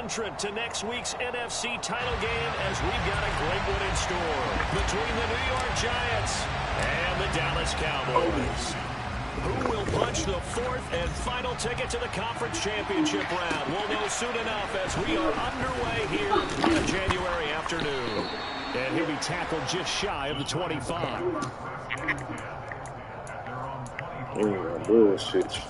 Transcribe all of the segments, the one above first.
entrant to next week's NFC title game, as we've got a great one in store between the New York Giants and the Dallas Cowboys. Who will punch the fourth and final ticket to the conference championship round? We'll know soon enough as we are underway here on a January afternoon. And he'll be tackled just shy of the 25. Bullshit.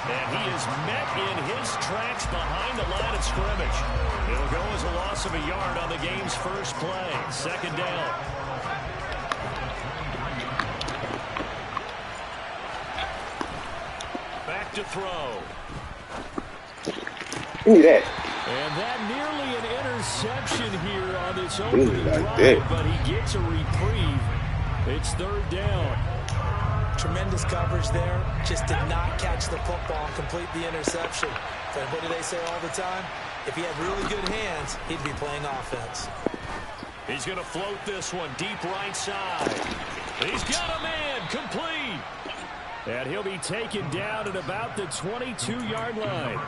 And he is met in his tracks behind the line of scrimmage. It'll go as a loss of a yard on the game's first play. Second down. Back to throw. Give me that. And that nearly an interception here on this opening drive, but he gets a reprieve. It's third down. Tremendous coverage there. Just did not catch the football and complete the interception. But what do they say all the time? If he had really good hands, he'd be playing offense. He's going to float this one deep right side. He's got a man complete. And he'll be taken down at about the 22-yard line.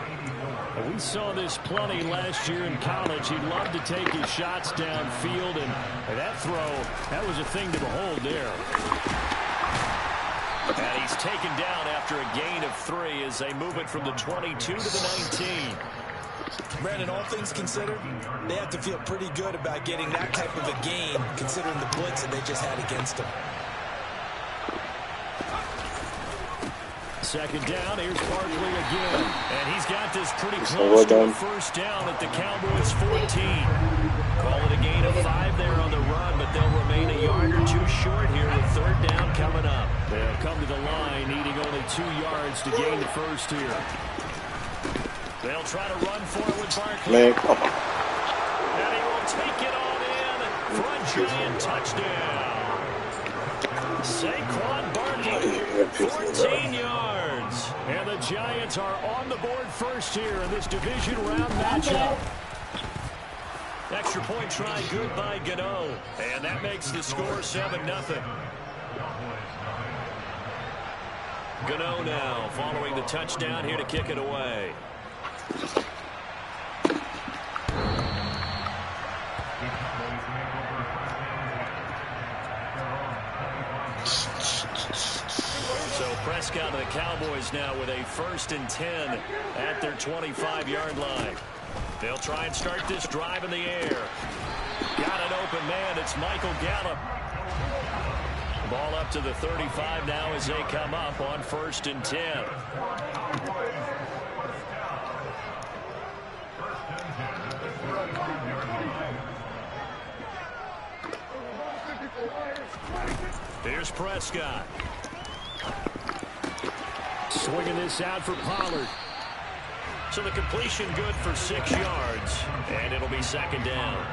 And we saw this plenty last year in college. He loved to take his shots downfield. And that throw, that was a thing to behold there. And he's taken down after a gain of 3 as they move it from the 22 to the 19. Brandon, all things considered, they have to feel pretty good about getting that type of a gain, considering the blitz that they just had against them. Second down, here's Barkley again. And he's got this pretty close to a first down at the Cowboys' 14. Call it a gain of 5 there on the run, but they'll remain a yard or 2 short here with third down coming up. They'll come to the line needing only 2 yards to gain the first here. They'll try to run for it with Barkley. Man, come on. And he will take it on in for a Giant touchdown. Saquon Barkley, 14 yards. And the Giants are on the board first here in this division round matchup. Extra point try good by Gano. And that makes the score 7-0. Gano now following the touchdown here to kick it away. So Prescott and the Cowboys now with a 1st and 10 at their 25-yard line. They'll try and start this drive in the air. Got an open man. It's Michael Gallup. Ball up to the 35 now as they come up on 1st and 10. Here's Prescott. Swinging this out for Pollard. So the completion good for 6 yards. And it'll be second down.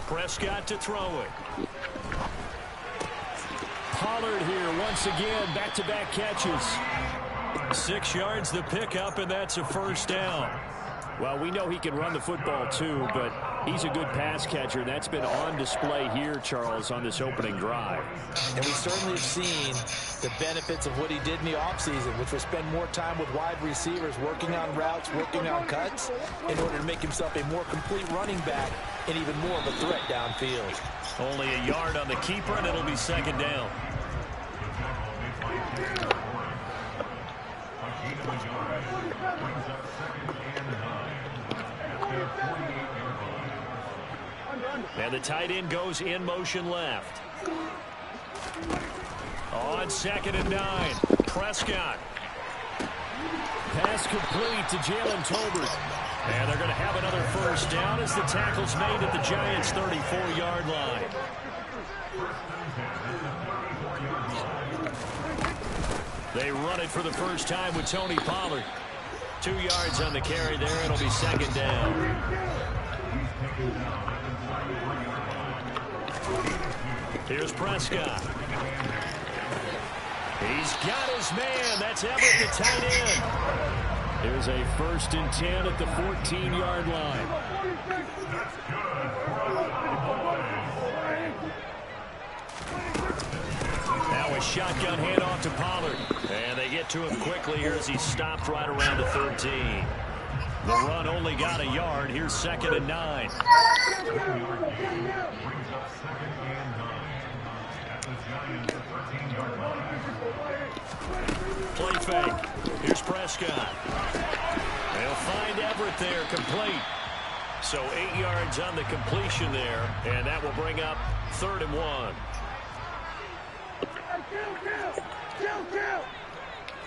Prescott to throw it. Pollard here once again, back-to-back catches. 6 yards the pickup, and that's a first down. Well, we know he can run the football too, but he's a good pass catcher. That's been on display here, Charles, on this opening drive. And we certainly have seen the benefits of what he did in the offseason, which was spend more time with wide receivers, working on routes, working on cuts, in order to make himself a more complete running back and even more of a threat downfield. Only a yard on the keeper, and it'll be second down. And the tight end goes in motion left. On 2nd and 9, Prescott. Pass complete to Jalen Tolbert. And they're going to have another first down as the tackle's made at the Giants' 34-yard line. They run it for the first time with Tony Pollard. 2 yards on the carry there. It'll be second down. Here's Prescott. He's got his man. That's Everett, the tight end. Here's a 1st and 10 at the 14-yard line. Now a shotgun handoff to Pollard. And they get to him quickly here as he stopped right around the 13. The run only got a yard. Here's 2nd and 9. Play fake. Here's Prescott. They'll find Everett there, complete. So 8 yards on the completion there, and that will bring up 3rd and 1. Kill!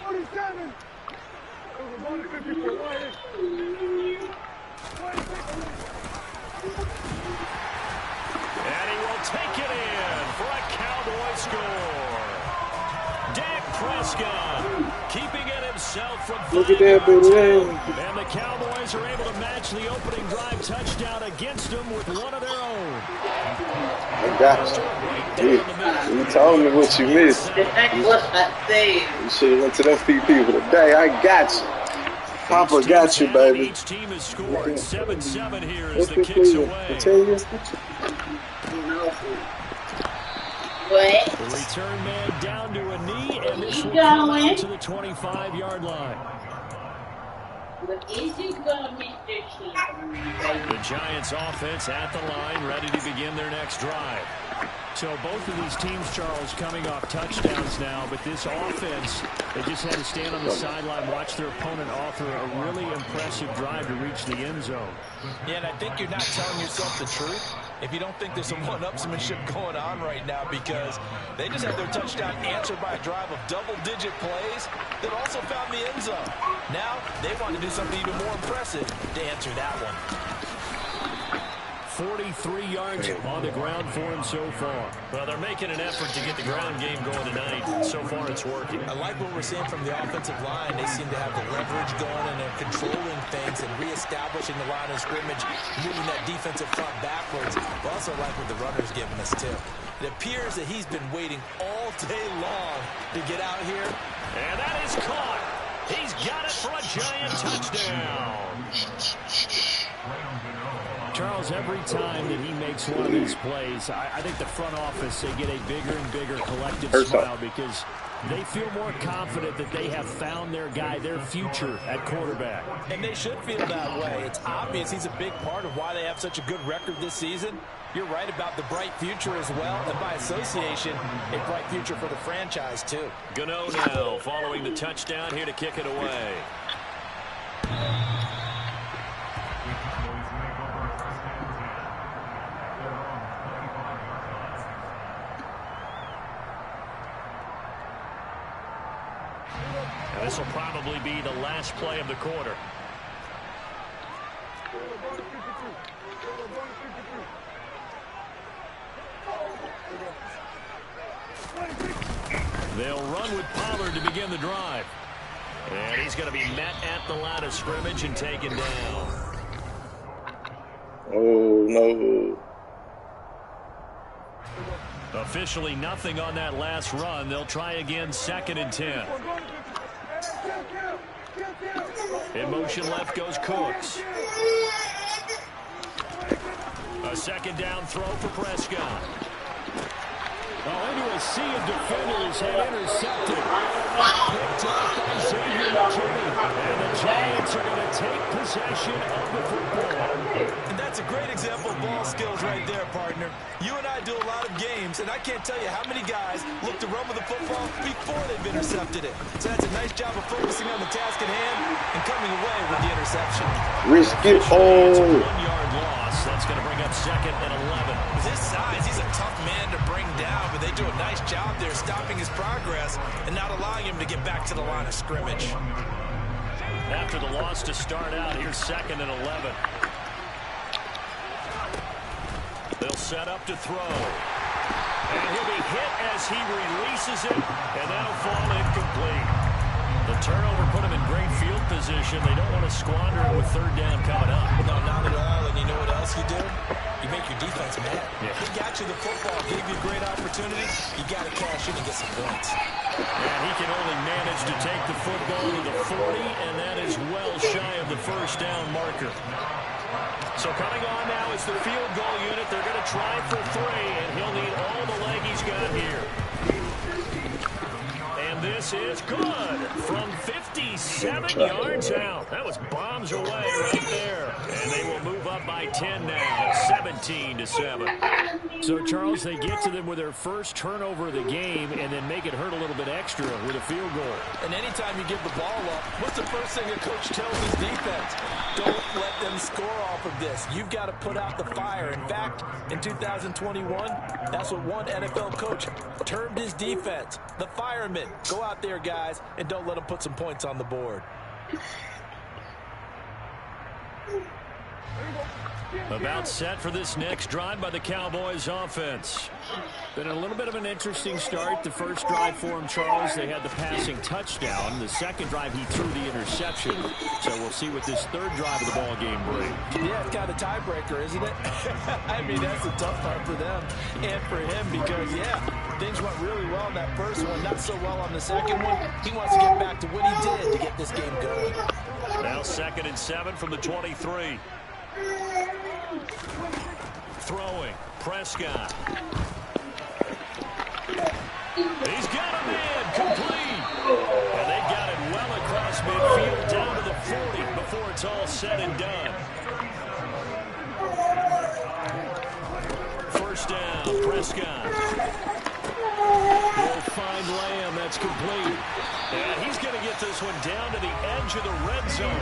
47! And he will take it in for a Cowboy score. Dak Prescott keeping it himself from 5 yards out. And the Cowboys are able to match the opening drive touchdown against them with one of their own. I got you. You told me what you missed. What I said. You should have went to them few people today. I got you. Papa got you, baby. Each team has scored 7-7 here as the kicks away. What? The return man down to a knee, and this will come out to the 25-yard line. What is it going, Mr. King? The Giants offense at the line, ready to begin their next drive. So both of these teams, Charles, coming off touchdowns now, but this offense, they just had to stand on the sideline, watch their opponent author a really impressive drive to reach the end zone. Yeah, and I think you're not telling yourself the truth if you don't think there's some one-upsmanship going on right now, because they just had their touchdown answered by a drive of double-digit plays that also found the end zone. Now they want to do something even more impressive to answer that one. 43 yards on the ground for him so far. Well, they're making an effort to get the ground game going tonight. So far, it's working. I like what we're seeing from the offensive line. They seem to have the leverage going, and they're controlling things and reestablishing the line of scrimmage, moving that defensive front backwards. I also like what the runner's giving us, too. It appears that he's been waiting all day long to get out here. And that is caught. He's got it for a Giant touchdown. Charles, every time that he makes one of these plays, I think the front office, they get a bigger and bigger collective smile because they feel more confident that they have found their guy, their future at quarterback. And they should feel that way. It's obvious he's a big part of why they have such a good record this season. You're right about the bright future as well, and by association, a bright future for the franchise, too. Gano now following the touchdown here to kick it away. And this will probably be the last play of the quarter. They'll run with Pollard to begin the drive. And he's going to be met at the line of scrimmage and taken down. Oh, no. Officially nothing on that last run. They'll try again, 2nd and 10. In motion left goes Cooks. A second down throw for Prescott. Well, into a sea of defenders and intercepted. Picked up by Xavier McKinney. And the Giants are going to take possession of the football. And that's a great example of ball skills right there, partner. You and I do a lot of games, and I can't tell you how many guys look to run with the football before they've intercepted it. So that's a nice job of focusing on the task at hand and coming away with the interception. Risk it It's a all. 1-yard loss. That's going to bring up 2nd and 11. With his size, he's a tough man to bring down, but they do a nice job there stopping his progress and not allowing him to get back to the line of scrimmage. After the loss to start out, here's 2nd and 11. They'll set up to throw. And he'll be hit as he releases it, and that'll fall incomplete. The turnover put him in great field position. They don't want to squander it with 3rd down coming up. No, not at all. And you know what else you do? You make your your defense mad. Yeah. They got you the football, gave you a great opportunity. You got to cash in and get some points. And he can only manage to take the football to the 40, and that is well shy of the first down marker. So coming on now is the field goal unit. They're going to try for 3, and he'll need all the leg he's got here. And this is good from 57 yards out. That was bombs away right there. And they will move up by 10 now, 17-7. So, Charles, they get to them with their first turnover of the game and then make it hurt a little bit extra with a field goal. And anytime you give the ball up, what's the first thing a coach tells his defense? Don't let them score off of this. You've got to put out the fire. In fact, in 2021, that's what one NFL coach termed his defense, the firemen. Go out there, guys, and don't let them put some points on the board. About set for this next drive by the Cowboys offense. Been a little bit of an interesting start. The first drive for him, Charles, they had the passing touchdown. The second drive, he threw the interception. So we'll see what this third drive of the ball game brings. Yeah, it's kind of a tiebreaker, isn't it? I mean, that's a tough part for them and for him because, yeah, things went really well in that first one, not so well on the second one. He wants to get back to what he did to get this game going. Now 2nd and 7 from the 23. Throwing, Prescott. He's got a man, complete. And they got it well across midfield down to the 40 before it's all said and done. First down, Prescott. Will find Lamb, that's complete. And he's going to get this one down to the edge of the red zone.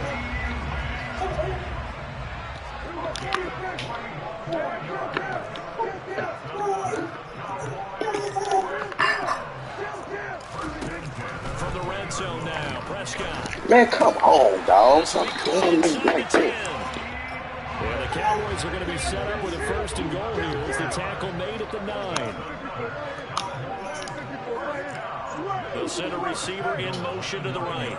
From the red zone now, Prescott. Man, come on, dog. Stop doing me like this. Yeah, the Cowboys are going to be set up with a 1st and goal here as the tackle made at the 9. They'll send a receiver in motion to the right.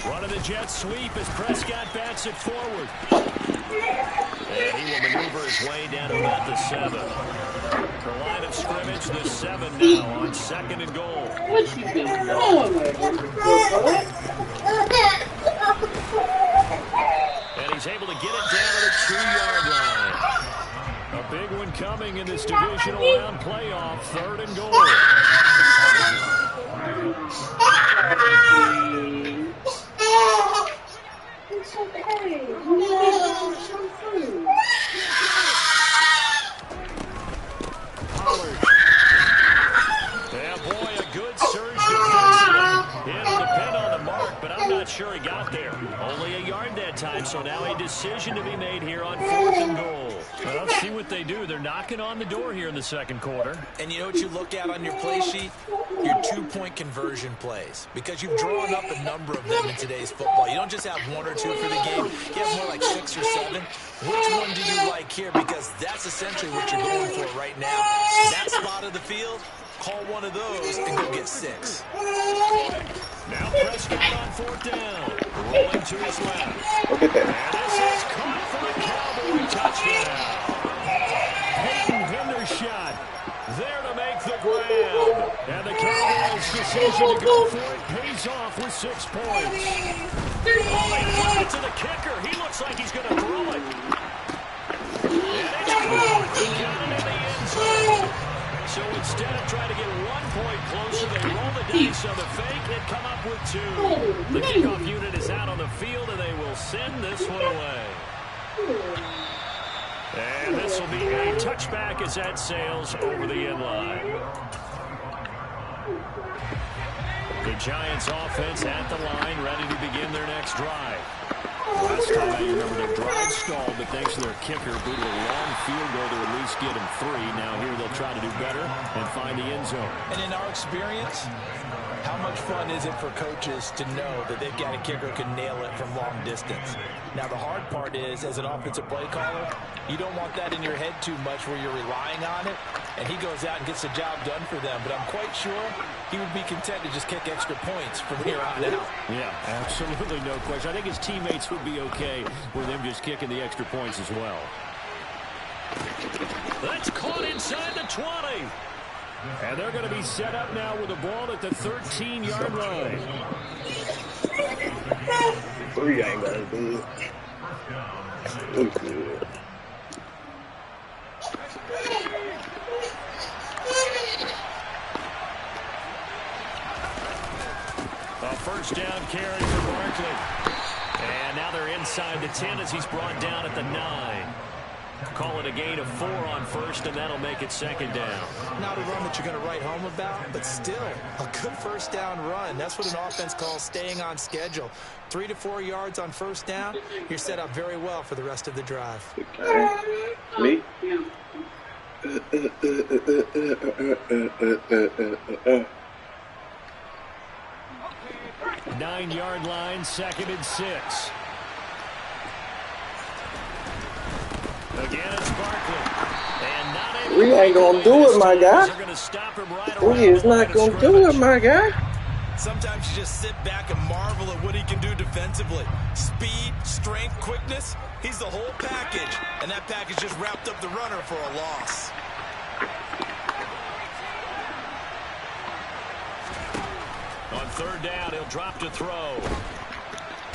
Running the jet sweep as Prescott backs it forward. And he will maneuver his way down to about the 7. The line of scrimmage, the 7 now on 2nd and goal. What you been doing? And he's able to get it down to the 2-yard line. A big one coming in this divisional round playoff, 3rd and goal. It's okay. Yeah, boy, a good surge defensively. It'll depend on the mark, but I'm not sure he got there. Only a yard that time, so now a decision to be made here on 4th and goal. Well, let's see what they do. They're knocking on the door here in the 2nd quarter. And you know what you look at on your play sheet? Your 2-point conversion plays. Because you've drawn up a number of them in today's football. You don't just have 1 or 2 for the game. You have more like 6 or 7. Which one do you like here? Because that's essentially what you're going for right now. That spot of the field, call one of those and go get 6. Now Prescott on 4th down. Rolling to his left. Look at that. And this is caught for a Cowboy touchdown. Peyton Hendershot there to make the grab. And the Cowboys' decision to go for it pays off with 6 points. Oh, they flip it to the kicker. He looks like he's going to throw it. And it's good. He got it in the end zone. So instead of trying to get 1 point closer, they roll the dice on the fake and come up with 2. The kickoff unit is out on the field, and they will send this one away. And this will be a touchback as that sails over the end line. The Giants offense at the line, ready to begin their next drive. Last time I remember their drive stalled, but thanks to their kicker, due to a long field goal to at least get him 3. Now here they'll try to do better and find the end zone. And in our experience, how much fun is it for coaches to know that they've got a kicker who can nail it from long distance? Now, the hard part is, as an offensive play caller, you don't want that in your head too much where you're relying on it, and he goes out and gets the job done for them. But I'm quite sure he would be content to just kick extra points from here on out. Yeah, absolutely no question. I think his teammates would be okay with him just kicking the extra points as well. That's caught inside the 20. And they're going to be set up now with the ball at the 13-yard line. 3 ain't gonna do it. A first down carry for Barkley. And now they're inside the 10 as he's brought down at the 9. Call it a gain of 4 on first, and that'll make it second down. Not a run that you're going to write home about, but still a good first down run. That's what an offense calls staying on schedule. 3 to 4 yards on first down, you're set up very well for the rest of the drive. Me? 9-yard line, 2nd and 6. Again, it's Barkley. And not able 3 ain't gonna do it, my guy. They're gonna stop him right 3 is not gonna do it, my guy. Sometimes you just sit back and marvel at what he can do defensively. Speed, strength, quickness, he's the whole package. And that package just wrapped up the runner for a loss. On 3rd down, he'll drop to throw.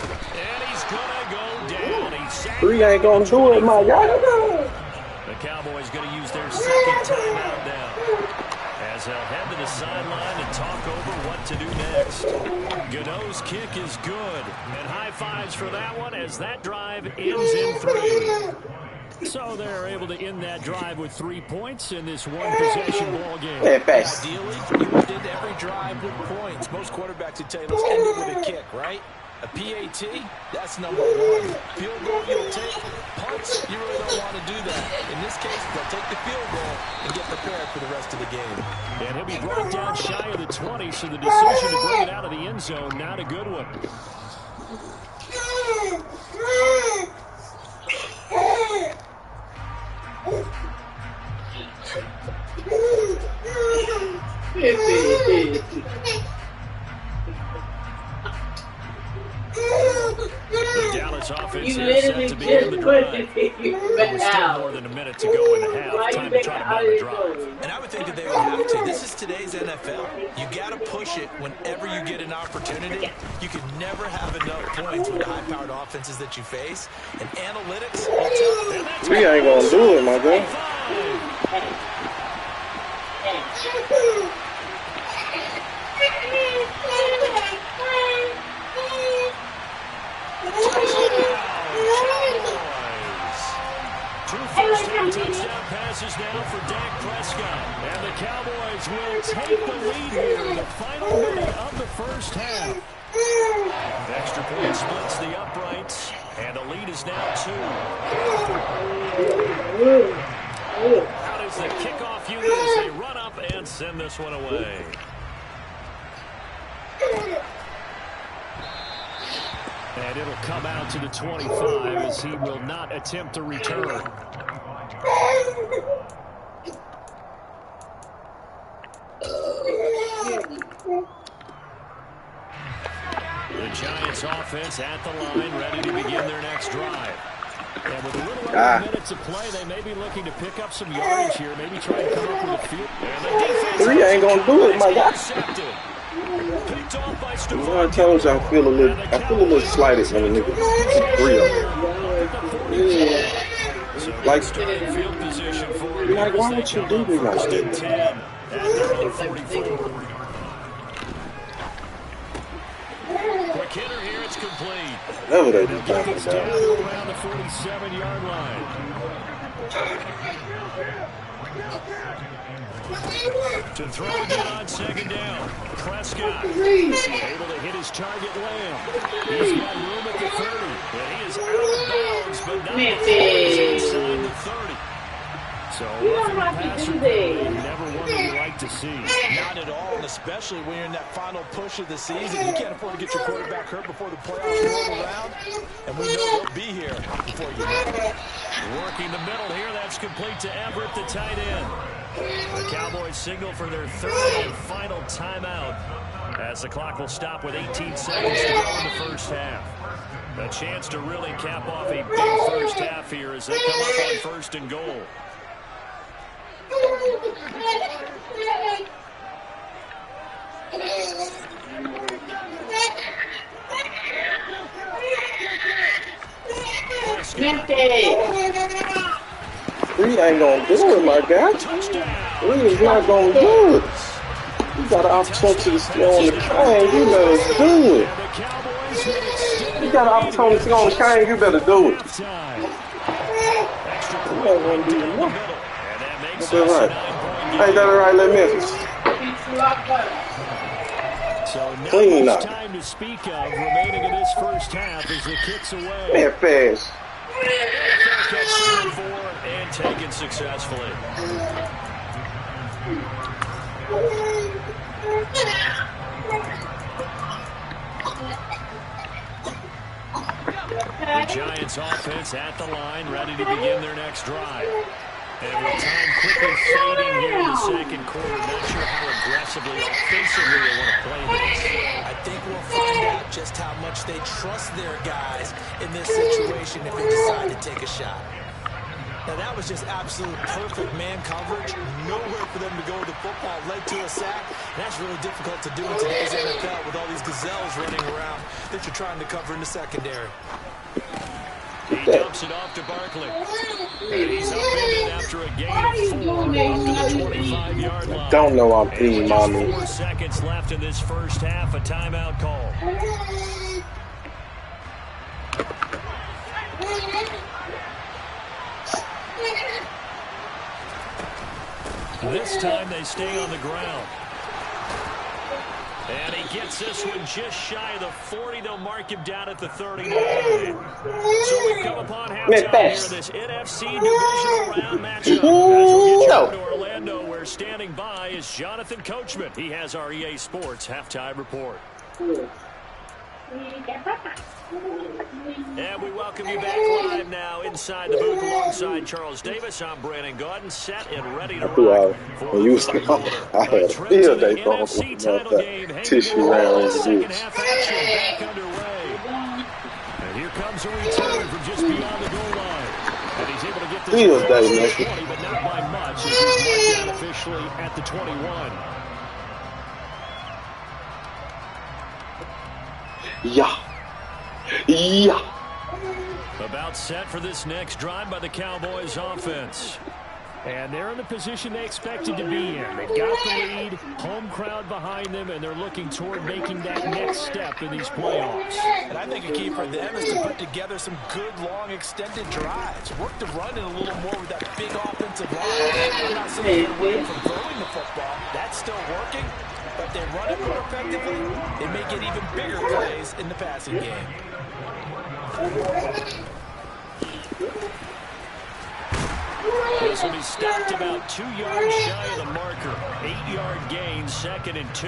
And he's gonna go down. He's sacked. 3 ain't gonna do it, my guy. The Cowboys gonna use their second timeout now, as they'll head to the sideline and talk over what to do next. Godot's kick is good, and high fives for that one as that drive ends in 3. So they're able to end that drive with 3 points in this one-possession ball game. Hey, fast. Ideally, you would end every drive with points. Most quarterbacks would tell you, let's end it with a kick, right? A PAT, that's number 1. Field goal you'll take. Punts, you really don't want to do that. In this case, they'll take the field goal and get prepared for the rest of the game. And he'll be brought down shy of the 20, so the decision to bring it out of the end zone, not a good one. The Dallas offense is set to begin the drive. There's still more than a minute to go in the half. Time to try to mount a drive. And I would think that they would have to. This is today's NFL. You got to push it whenever you get an opportunity. You can never have enough points with the high-powered offenses that you face. And analytics will tell you. 3 ain't gonna do it, my guy. Two first-time touchdown passes now for Dak Prescott. And the Cowboys will take the lead here in the final minute of the first half. Extra point splits the uprights, and the lead is now 2. How does the kickoff unit as they run up and send this one away? And it'll come out to the 25 as he will not attempt to return. The Giants offense at the line, ready to begin their next drive. And with a little over a minute to play, they may be looking to pick up some yardage here, maybe try and come up with a field. And the defense 3 ain't gonna do it, my guy. Picked off by I told you I feel a little slighted when a nigga keep 3 of them. Like, field position for like, why would you do this like that? 10 at their own 44. Quick hitter here, it's complete. Whatever they do, Down to around the 47-yard line. To throw again on 2nd down. Prescott able to hit his target Lamb. He's got room at the 30. And he is out of bounds, but not inside the 30. So, roughing the passer, never one that you like to see. Not at all, and especially when you're in that final push of the season. You can't afford to get your quarterback hurt before the playoffs roll around, and we know they'll be here before you know it. Working the middle here, that's complete to Everett, the tight end. The Cowboys signal for their 3rd and final timeout as the clock will stop with 18 seconds to go in the first half. A chance to really cap off a big first half here as they come up on first and goal. Three ain't gonna do it, my guy. Three is not gonna do it. You got an opportunity to stay on the cane, you better do it. You got an opportunity to stay on the cane, you better do it. You ain't gonna do enough. That's that right. Ain't that right, let Memphis. So not Clean much up. time to speak of remaining in this first half as the kick's away. Memphis. Catch 4 and taken successfully. The Giants offense at the line, ready to begin their next drive. And with time quickly fading here in the second quarter, not sure how aggressively, offensively they want to play this. I think we'll find out just how much they trust their guys in this situation if they decide to take a shot. Now, that was just absolute perfect man coverage. Nowhere for them to go with the football. Led to a sack. And that's really difficult to do in today's NFL with all these gazelles running around that you're trying to cover in the secondary. He dumps it off to Barkley. And he's upended after a gain of 4 up to the 25-yard line. Don't know I'm pleading, mommy. 4 seconds left in this first half. A timeout call. This time they stay on the ground. And he gets this one just shy of the 40. They'll mark him down at the 39. So we've come upon halftime here in this NFC divisional round matchup. As we'll get you to Orlando, where standing by is Jonathan Coachman. He has our EA Sports halftime report. And we welcome you back live now inside the booth alongside Charles Davis. I'm Brandon Gordon, set and ready to rock for when you was the gone, I had a field day phone NFC about title that game. tissue round in the Second ditch. half action back underway. And here comes a return from just beyond the goal line. And he's able to get this Field day, across the man. 20, but not by much as he's marked down officially at the 21. Yeah. Yeah. About set for this next drive by the Cowboys offense. And they're in the position they expected to be in. They've got the lead, home crowd behind them, and they're looking toward making that next step in these playoffs. And I think a key for them is to put together some good, long, extended drives. Work the run in a little more with that big offensive line. I'm not saying they're away from throwing the football. That's still working. But if they run it more effectively, they may get even bigger plays in the passing game. This will be stopped about 2 yards shy of the marker. 8-yard gain, 2nd and 2.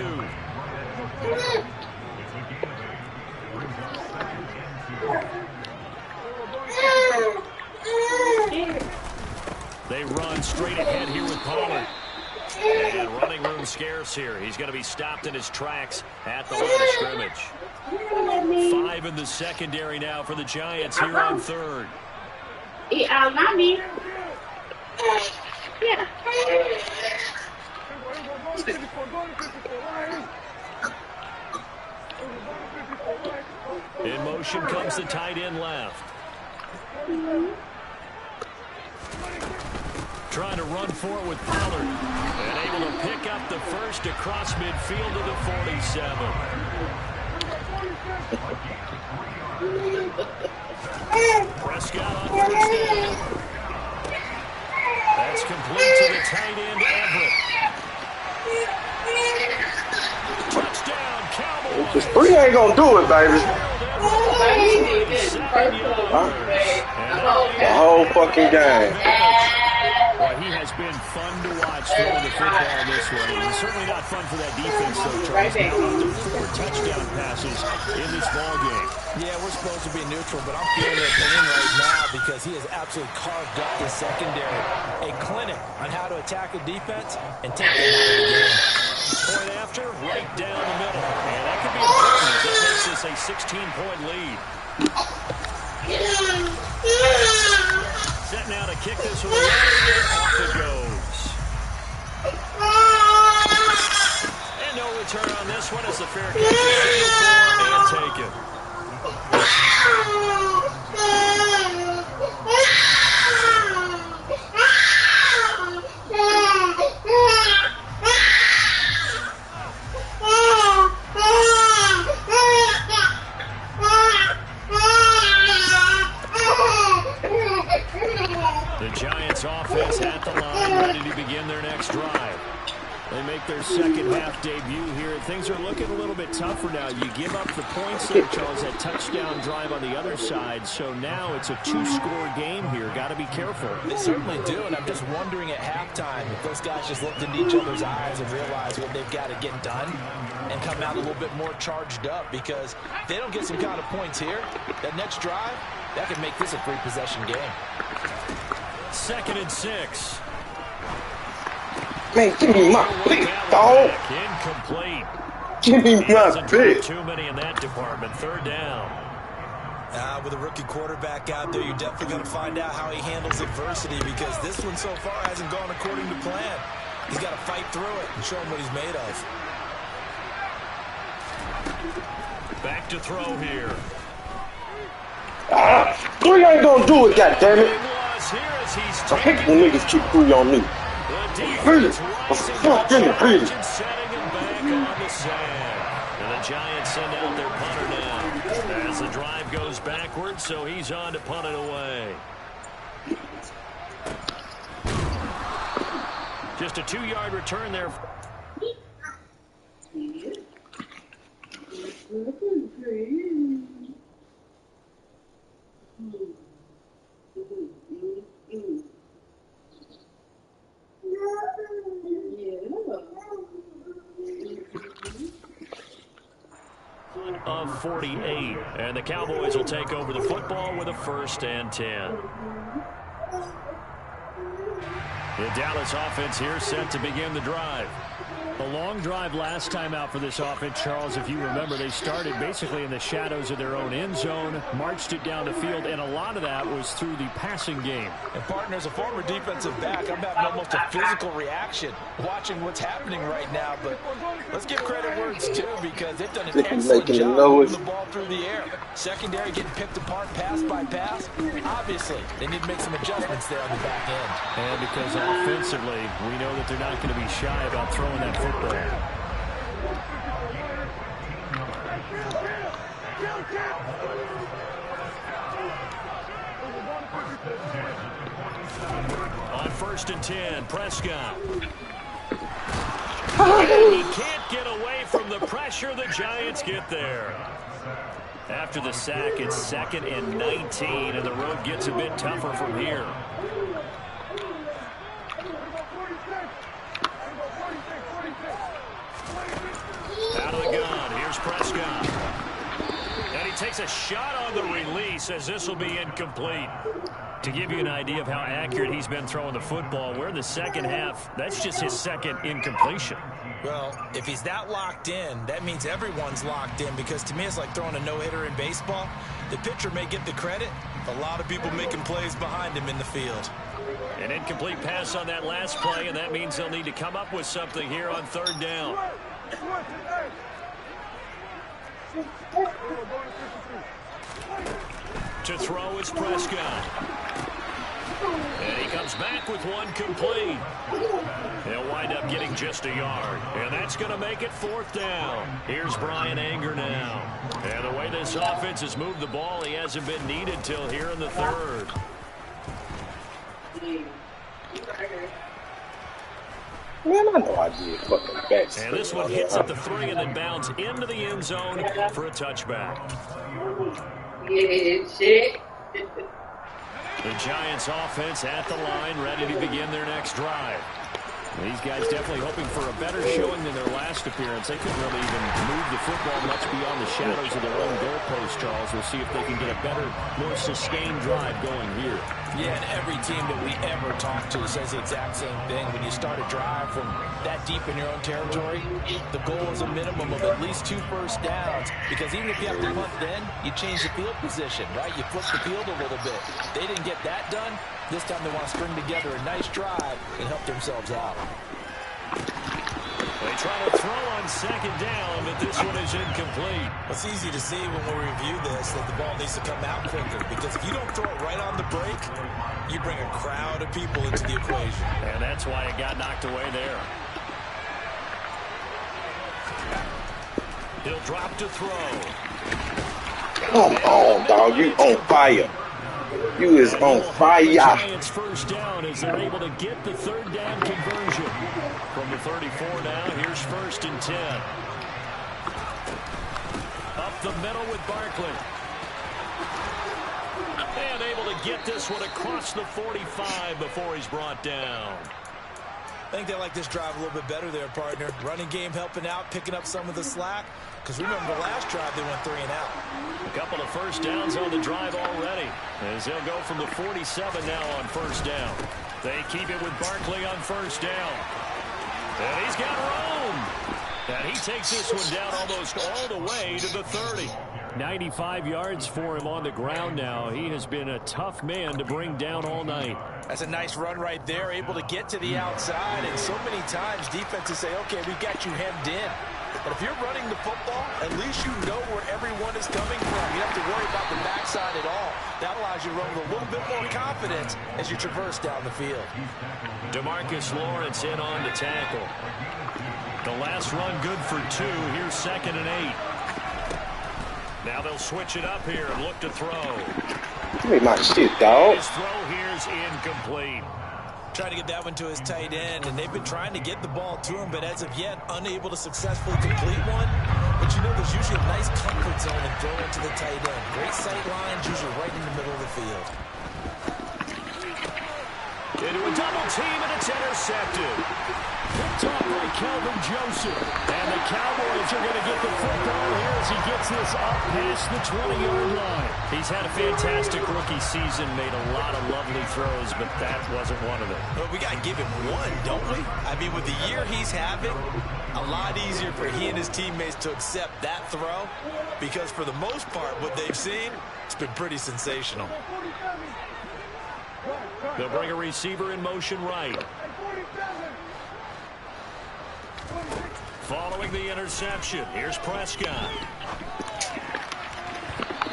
They run straight ahead here with Pollard. And running room scarce here. He's going to be stopped in his tracks at the line of scrimmage. 5 in the secondary now for the Giants here on 3rd. In motion comes the tight end left. Trying to run for it with Pollard. And able to pick up the first across midfield to the 47. Prescott on first down. That's complete to the tight end, Everett. Touchdown, Cowboys. Just 3 ain't gonna do it, baby. Huh? The whole fucking game. Well, he has been fun to watch throwing the football this way. He's certainly not fun for that defense, though, Charles. Now up to 4 touchdown passes in this ballgame. Yeah, we're supposed to be neutral, but I'm feeling their pain right now because he has absolutely carved up the secondary. A clinic on how to attack a defense and take them out of the game. Point after, right down the middle. And that could be important as that makes this a 16-point lead. Set now to to kick this one away, and off it goes. And no return on this one as the fair catch is signaled for and taken. The Giants offense at the line, ready to begin their next drive. They make their second half debut here. Things are looking a little bit tougher now. You give up the points there, Charles, that touchdown drive on the other side. So now it's a two-score game here. Got to be careful. They certainly do, and I'm just wondering at halftime if those guys just looked into each other's eyes and realized what they've got to get done and come out a little bit more charged up, because if they don't get some kind of points here, that next drive, that could make this a three-possession game. 2nd and 6. Man, give me my pick, dog. Incomplete. Give me my pick. Too many in that department. 3rd down. With a rookie quarterback out there, you're definitely going to find out how he handles adversity, because this one so far hasn't gone according to plan. He's got to fight through it and show him what he's made of. Back to throw here. Three ain't gonna do it, goddammit. Here as he's I hate when niggas keep three on me. Really? Fuck them, really. Setting him back on the sand. And the Giants send out their punter now. As the drive goes backwards, so he's on to punt it away. Just a 2-yard return there. Of 48, and the Cowboys will take over the football with a 1st and 10. The Dallas offense here set to begin the drive. A long drive last time out for this offense, Charles. If you remember, they started basically in the shadows of their own end zone, marched it down the field, and a lot of that was through the passing game. And, partner, as a former defensive back, I'm having almost a physical reaction watching what's happening right now. But let's give credit where it's due, because they've done an excellent job moving the ball through the air. Secondary getting picked apart pass by pass. Obviously, they need to make some adjustments there on the back end. And because offensively, we know that they're not going to be shy about throwing that football. On 1st and 10, Prescott. He can't get away from the pressure. The Giants get there. After the sack, it's 2nd and 19, and the road gets a bit tougher from here. Out of the gun, here's Prescott. And he takes a shot on the release as this will be incomplete. To give you an idea of how accurate he's been throwing the football, we're in the second half. That's just his 2nd incompletion. Well, if he's that locked in, that means everyone's locked in, because to me it's like throwing a no-hitter in baseball. The pitcher may get the credit, a lot of people making plays behind him in the field. An incomplete pass on that last play, and that means they'll need to come up with something here on 3rd down. To throw, it's Prescott. And he comes back with one complete. He'll wind up getting just a yard. And that's going to make it 4th down. Here's Brian Anger now. And the way this offense has moved the ball, he hasn't been needed till here in the 3rd. Man, I know I did fucking best. And this one hits at the 3 and then bounds into the end zone for a touchback. Yeah, shit. The Giants offense at the line, ready to begin their next drive. These guys definitely hoping for a better showing than their last appearance. They couldn't really even move the football much beyond the shadows of their own goalpost, Charles. We'll see if they can get a better, more sustained drive going here. Yeah, and every team that we ever talk to says the exact same thing. When you start a drive from that deep in your own territory, the goal is a minimum of at least 2 first downs, because even if you have to punt then, you change the field position, right? You flip the field a little bit. They didn't get that done. This time they want to string together a nice drive and help themselves out. They try to throw on second down, but this one is incomplete. It's easy to see when we review this that the ball needs to come out quicker, because if you don't throw it right on the break, you bring a crowd of people into the equation. And that's why it got knocked away there. He'll drop to throw. Come on, dog. You on fire. You is on fire. Giants first down as they're able to get the third down conversion. From the 34 now, here's 1st and 10. Up the middle with Barkley. And able to get this one across the 45 before he's brought down. I think they like this drive a little bit better there, partner. Running game helping out, picking up some of the slack. Because remember, the last drive, they went 3 and out. A couple of first downs on the drive already, as they'll go from the 47 now on first down. They keep it with Barkley on first down. And he's got room. And he takes this one down almost all the way to the 30. 95 yards for him on the ground now. He has been a tough man to bring down all night. That's a nice run right there, able to get to the outside. And so many times defenses say, okay, we got you hemmed in. But if you're running the football, at least you know where everyone is coming from. You don't have to worry about the backside at all. That allows you to run with a little bit more confidence as you traverse down the field. DeMarcus Lawrence in on the tackle. The last run good for 2. Here's 2nd and 8. Now they'll switch it up here and look to throw. Give me my shit, dog. His throw here's incomplete. Trying to get that one to his tight end, and they've been trying to get the ball to him, but as of yet, unable to successfully complete one. But you know, there's usually a nice comfort zone in throwing to the tight end. Great sight lines, usually right in the middle of the field. Into a double team, and it's intercepted. Picked off by Calvin Joseph. And the Cowboys are going to get the football here as he gets this up past the 20-yard line. He's had a fantastic rookie season, made a lot of lovely throws, but that wasn't one of them. But we got to give him one, don't we? I mean, with the year he's having, a lot easier for he and his teammates to accept that throw, because for the most part, what they've seen, it's been pretty sensational. They'll bring a receiver in motion right. Following the interception, here's Prescott.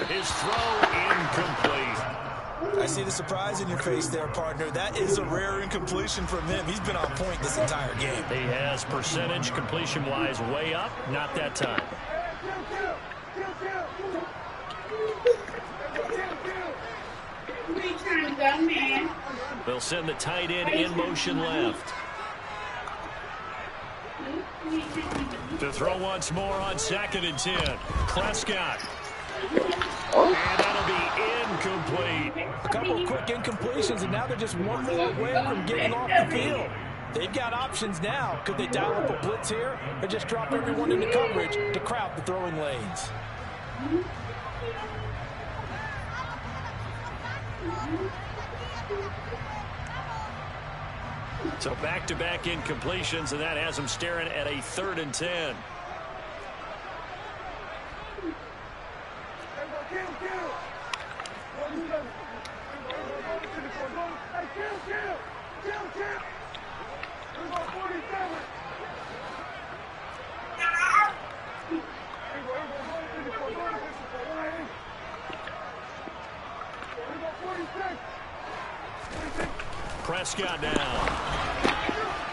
His throw incomplete. I see the surprise in your face there, partner. That is a rare incompletion from him. He's been on point this entire game. He has percentage completion-wise way up, not that time. They'll send the tight end in motion left. To throw once more on 2nd and 10. Prescott. And that'll be incomplete. A couple of quick incompletions, and now they're just one more away from getting off the field. They've got options now. Could they dial up a blitz here or just drop everyone into coverage to crowd the throwing lanes? So back-to-back incompletions, and that has them staring at a 3rd and 10. Prescott now.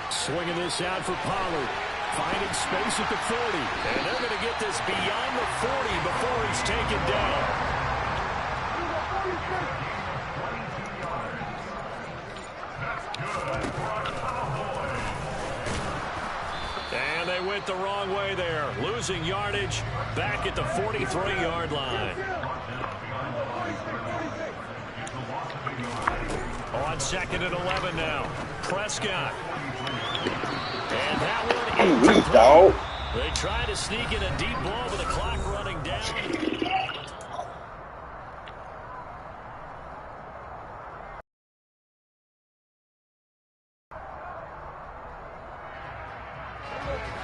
Swinging this out for Pollard. Finding space at the 30. And they're going to get this beyond the 40 before he's taken down. And they went the wrong way there. Losing yardage back at the 43-yard line. On 2nd and 11 now. Prescott. And that one, dog. They try to sneak in a deep ball with the clock running down.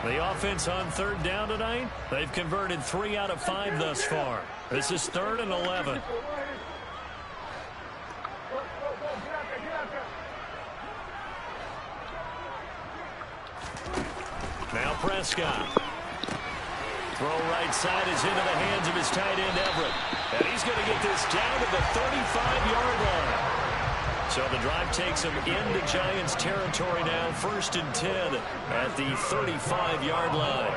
The offense on third down tonight, they've converted 3 out of 5 thus far. This is 3rd and 11. Now Prescott. Throw right side is into the hands of his tight end Everett. And he's going to get this down to the 35-yard line. So the drive takes him into Giants territory now. 1st and 10 at the 35-yard line.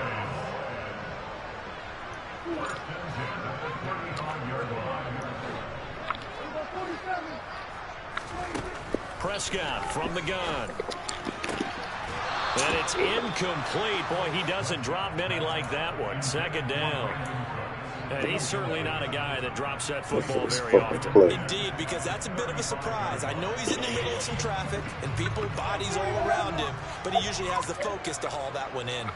Prescott from the gun. And it's incomplete. Boy, he doesn't drop many like that one. 2nd down. And he's certainly not a guy that drops that football very often. Indeed, because that's a bit of a surprise. I know he's in the middle of some traffic and people, bodies all around him, but he usually has the focus to haul that one in.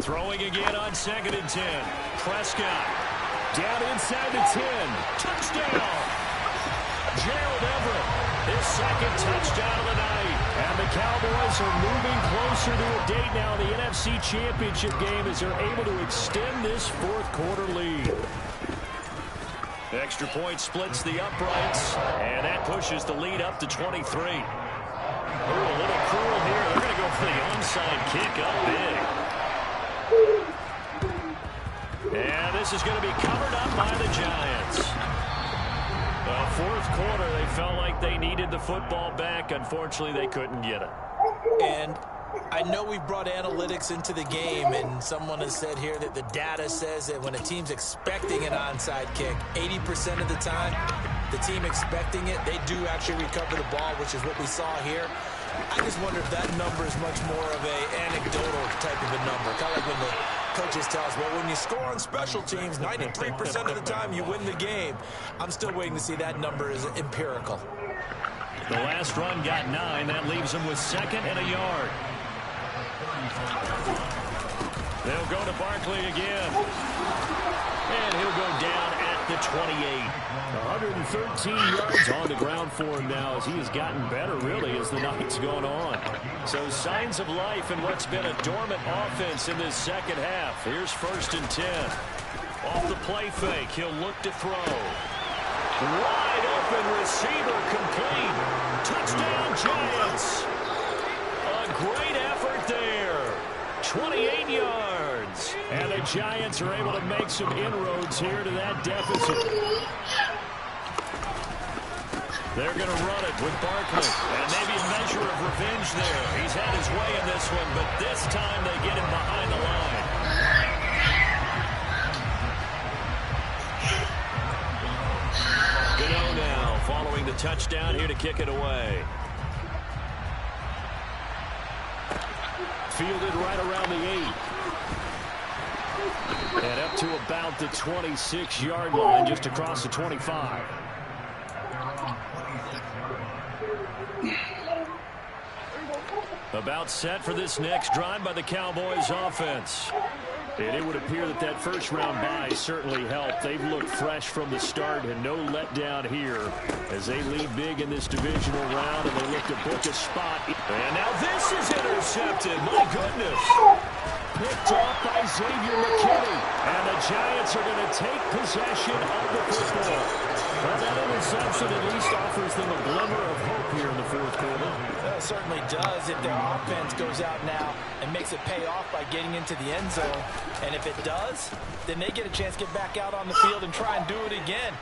Throwing again on 2nd and 10. Prescott down inside the 10. Touchdown. Gerald Everett, his 2nd touchdown of the night. And the Cowboys are moving closer to a date now in the NFC Championship game as they're able to extend this 4th quarter lead. Extra point splits the uprights, and that pushes the lead up to 23. Ooh, a little cruel here. They're going to go for the onside kick up big. And this is going to be covered up by the Giants. 4th quarter, they felt like they needed the football back. Unfortunately, they couldn't get it. And I know we've brought analytics into the game, and someone has said here that the data says that when a team's expecting an onside kick, 80% of the time, the team expecting it, they do actually recover the ball, which is what we saw here. I just wonder if that number is much more of an anecdotal type of a number. Kind of like when the coaches tell us, well, when you score on special teams, 93% of the time you win the game. I'm still waiting to see that number is empirical. The last run got 9. That leaves them with 2nd and a yard. They'll go to Barkley again. And he'll go down at the 28. 113 yards on the ground for him now as he has gotten better, really, as the night's gone on. So signs of life in what's been a dormant offense in this 2nd half. Here's 1st and 10. Off the play fake, he'll look to throw. Wide open receiver complete. Touchdown Giants. A great effort there. 28 yards. And the Giants are able to make some inroads here to that deficit. They're going to run it with Barkley. And maybe a measure of revenge there. He's had his way in this one, but this time they get him behind the line. Gano now following the touchdown here to kick it away. Fielded right around the 8. And up to about the 26-yard line, just across the 25. About set for this next drive by the Cowboys offense. And it would appear that that first-round bye certainly helped. They've looked fresh from the start and no letdown here as they lead big in this divisional round, and they look to book a spot. And now this is intercepted. My goodness. Picked off by Xavier McKinney. And the Giants are going to take possession of the football. Well, that interception at least offers them a glimmer of hope here in the 4th quarter. It certainly does if their offense goes out now and makes it pay off by getting into the end zone. And if it does, then they get a chance to get back out on the field and try and do it again.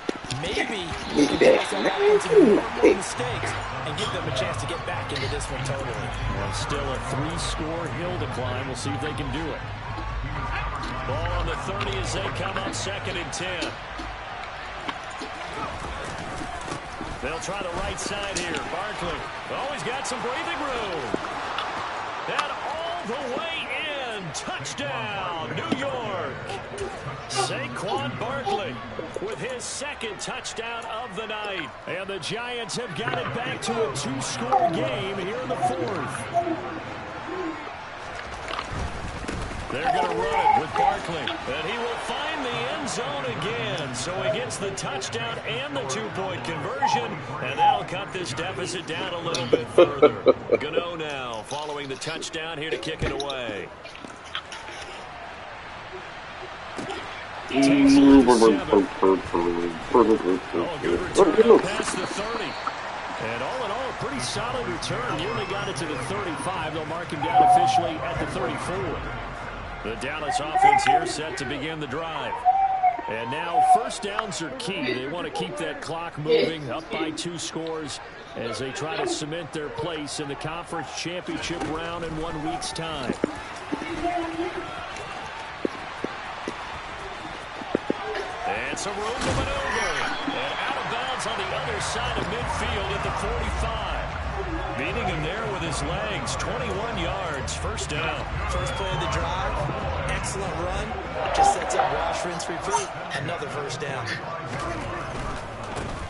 Maybe we can force that offense to do more mistakes and give them a chance to get back into this one totally. Well, still a 3-score hill to climb. We'll see if they can do it. Ball on the 30 as they come up 2nd and 10. They'll try the right side here. Barkley. Oh, he's got some breathing room. And all the way in. Touchdown, New York. Saquon Barkley with his 2nd touchdown of the night. And the Giants have got it back to a 2-score game here in the 4th. They're going to run it with Barkley. And he will find the end zone again. So he gets the touchdown and the 2-point conversion. And that'll cut this deficit down a little bit further. Gano now following the touchdown here to kick it away. Takes it to 7. Oh, good return past the 30. And all in all, a pretty solid return. Nearly got it to the 35. They'll mark him down officially at the 34. The Dallas offense here set to begin the drive. And now first downs are key. They want to keep that clock moving, up by 2 scores as they try to cement their place in the conference championship round in 1 week's time. And some room to maneuver. And out of bounds on the other side of midfield at the 45. Beating him there with his legs. 21 yards. First down. First play of the drive. Excellent run. Just sets up wash, rinse, repeat. Another first down.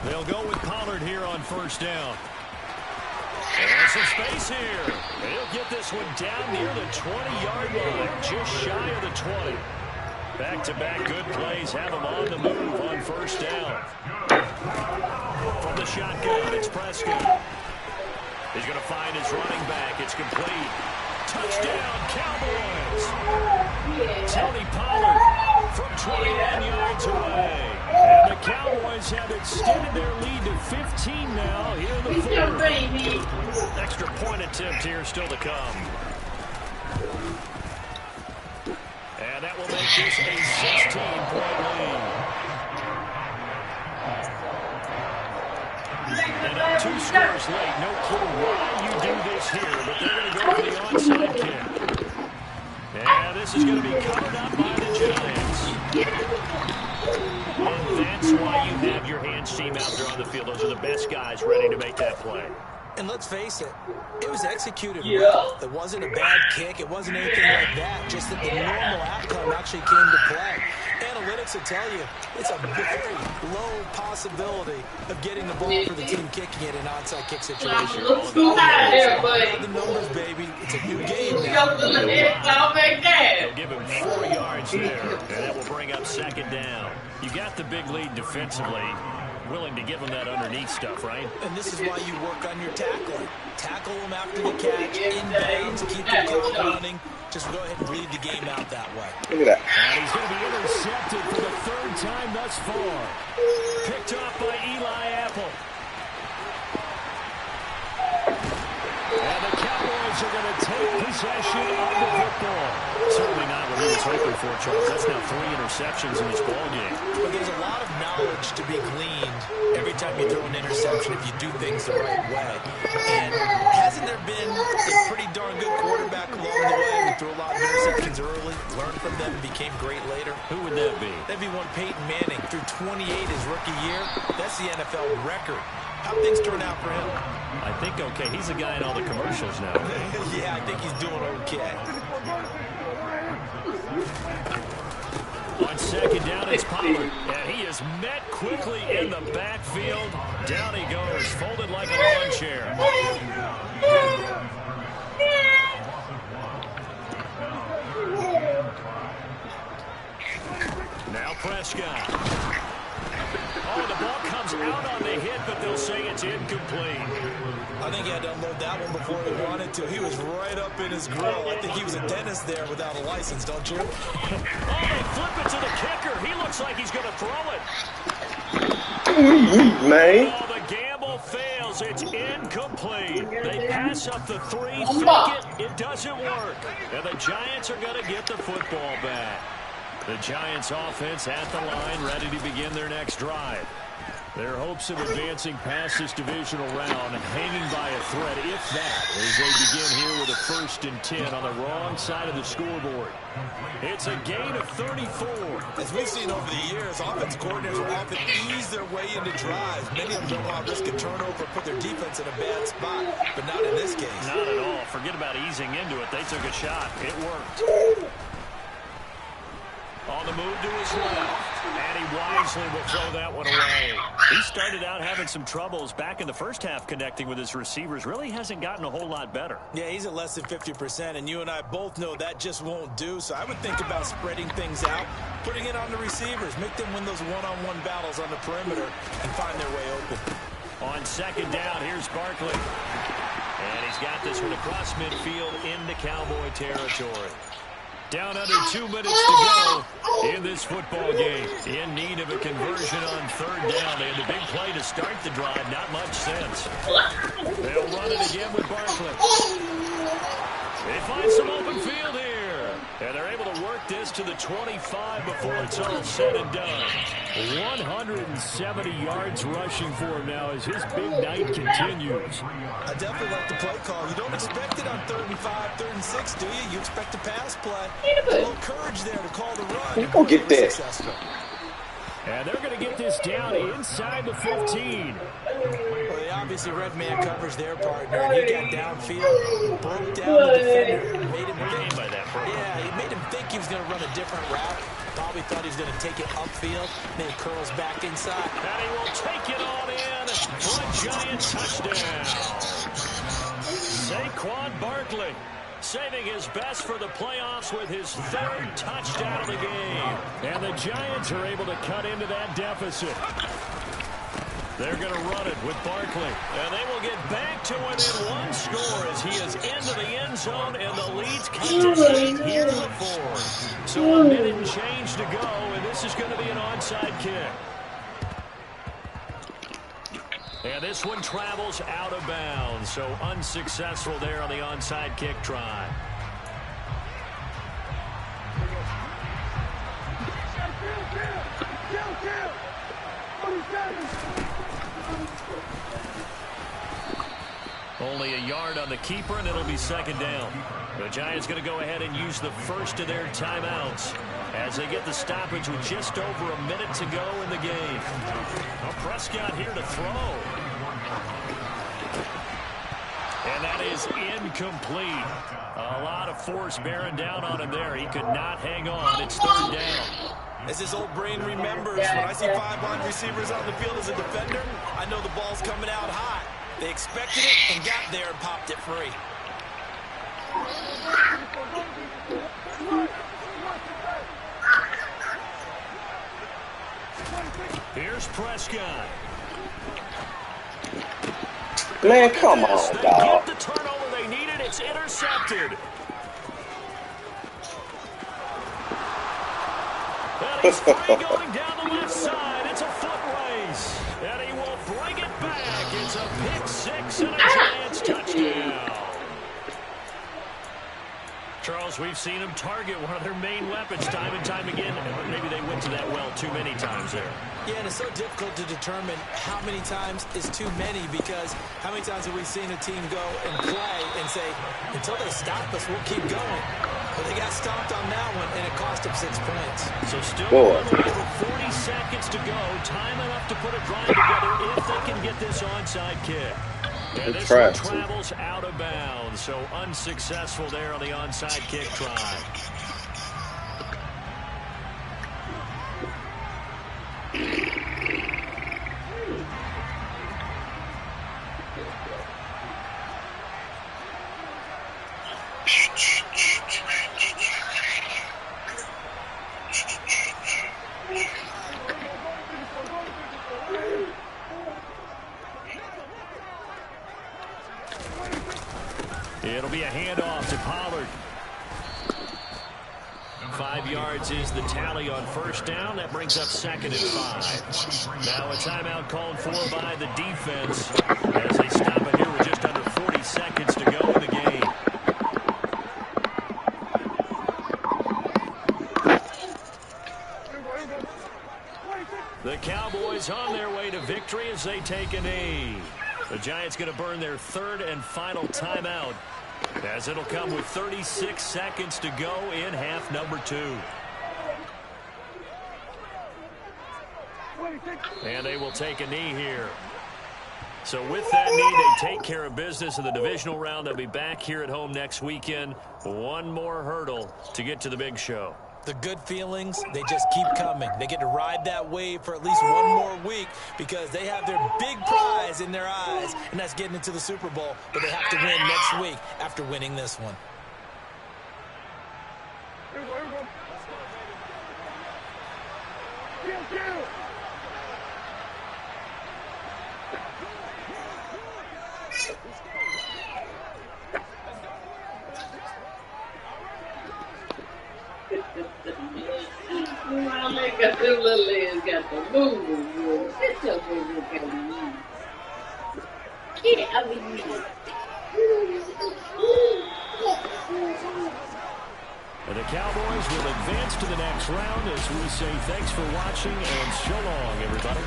They'll go with Pollard here on first down. And some space here. He'll get this one down near the 20-yard line. Just shy of the 20. Back-to-back good plays have him on the move on first down. From the shotgun, it's Prescott. He's going to find his running back. It's complete. Touchdown, Cowboys. Tony Pollard from 21 yards away. And the Cowboys have extended their lead to 15 now here in the fourth. Extra point attempt here still to come. And that will make this a 16-point lead. And up 2 scores late. No clue why you do this here, but they're going to go for the onside kick. And this is going to be covered up by the Giants. And that's why you have your hands team out there on the field. Those are the best guys ready to make that play. And let's face it, it was executed well. It wasn't a bad kick. It wasn't anything like that. Just that the normal outcome actually came to play. Analytics will tell you it's a very low possibility of getting the ball for the team kicking it in an onside kick situation. The numbers, baby. It's a new game now. They'll give him 4 yards there, and that will bring up second down. You got the big lead defensively. Willing to give them that underneath stuff, right? And this is why you work on your tackling. Tackle them after the catch, inbounds, keep the clock running. Just go ahead and bleed the game out that way. Look at that. And he's going to be intercepted for the 3rd time thus far. Picked off by Eli Apple. And the Cowboys are going to take possession of the football. Certainly not what he was hoping for, Charles. That's now 3 interceptions in this ballgame. But there's a lot of knowledge to be gleaned every time you throw an interception if you do things the right way. And hasn't there been a pretty darn good quarterback along the way who threw a lot of interceptions early, learned from them, and became great later? Who would that be? That'd be one Peyton Manning. Threw 28 his rookie year. That's the NFL record. How'd things turn out for him? I think okay. He's the guy in all the commercials now. Yeah, I think he's doing okay. On second down, it's Pollard. And he is met quickly in the backfield. Down he goes, folded like a lawn chair. Now Prescott. Oh, the ball comes out on the hit, but they'll say it's incomplete. I think he had to unload that one before he wanted to. He was right up in his grill. I think he was a dentist there without a license, don't you? Oh, they flip it to the kicker. He looks like he's going to throw it. Man. Oh, the gamble fails. It's incomplete. They pass up the 3, fake it. It doesn't work. And the Giants are going to get the football back. The Giants offense at the line, ready to begin their next drive. Their hopes of advancing past this divisional round hanging by a thread, if that, as they begin here with a 1st and 10 on the wrong side of the scoreboard. It's a gain of 34. As we've seen over the years, offensive coordinators will often ease their way into drives. Many of them don't want to risk a turnover, put their defense in a bad spot, but not in this case. Not at all. Forget about easing into it. They took a shot. It worked. On the move to his left. And he wisely will throw that one away. He started out having some troubles back in the first half connecting with his receivers. Really hasn't gotten a whole lot better. Yeah, he's at less than 50%, and you and I both know that just won't do. So I would think about spreading things out, putting it on the receivers, make them win those one-on-one battles on the perimeter and find their way open. On second down, here's Barkley. And he's got this one across midfield into Cowboy territory. Down under 2 minutes to go in this football game. In need of a conversion on third down. They had the big play to start the drive. Not much sense. They'll run it again with Barkley. They find some open field here. And they're able to work this to the 25 before it's all said and done. 170 yards rushing for him now as his big night continues. I definitely like the play call. You don't expect it on 3rd and 5, 3rd and 6, do you? You expect a pass play. A little courage there to call the run. Go get that. Successful. And they're going to get this down inside the 15. Well, they obviously read man coverage their partner, and he got downfield, broke down the defender, made him think. Yeah, he made him think he was going to run a different route. Probably thought he was going to take it upfield, then he curls back inside. And he will take it on in for a Giant touchdown. Saquon Barkley saving his best for the playoffs with his 3rd touchdown of the game. And the Giants are able to cut into that deficit. They're going to run it with Barkley. And they will get back to within 1 score as he is into the end zone, and the lead's cut to 8 here in the 4th. So a minute and change to go, and this is going to be an onside kick. And this one travels out of bounds, so unsuccessful there on the onside kick try. Only a yard on the keeper, and it'll be second down. The Giants going to go ahead and use the first of their timeouts as they get the stoppage with just over a minute to go in the game. Well, Prescott here to throw. And that is incomplete. A lot of force bearing down on him there. He could not hang on. It's third down. As his old brain remembers, when I see 5 wide receivers on the field as a defender, I know the ball's coming out hot. They expected it and got there and popped it free. Here's Prescott. Man, come on, They dog. get the turnover they needed. It's intercepted. And he's free going down the left side. It's a foot race. And he will bring it back. It's a pick 6 and a Giants touchdown. Charles, we've seen him target one of their main weapons time and time again. Maybe they went to that well too many times there. Yeah, and it's so difficult to determine how many times is too many, because how many times have we seen a team go and play and say, until they stop us, we'll keep going. But they got stopped on that one, and it cost them 6 points. So still over 40 seconds to go. Time enough to put a drive together if they can get this onside kick. And this one travels out of bounds, so unsuccessful there on the onside kick try. It'll be a handoff to Pollard. 5 yards is the tally on first down. That brings up 2nd and 5. Now a timeout called for by the defense as they stop it here with just under 40 seconds to go in the game. The Cowboys on their way to victory as they take a knee. The Giants going to burn their 3rd and final timeout, as it'll come with 36 seconds to go in half number 2. And they will take a knee here. So with that knee, they take care of business in the divisional round. They'll be back here at home next weekend. One more hurdle to get to the big show. The good feelings, they just keep coming. They get to ride that wave for at least one more week because they have their big prize in their eyes, and that's getting into the Super Bowl, but they have to win next week after winning this one. Well, they got them little legs, got the moving. Sit your baby down. Yeah, I mean, And the Cowboys will advance to the next round as we say thanks for watching and so long, everybody.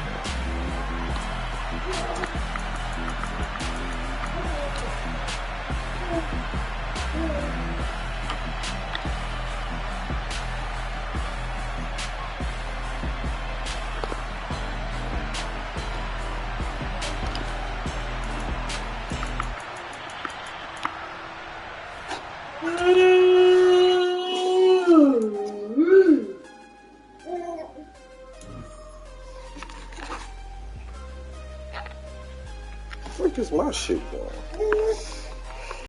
Where is my shit going?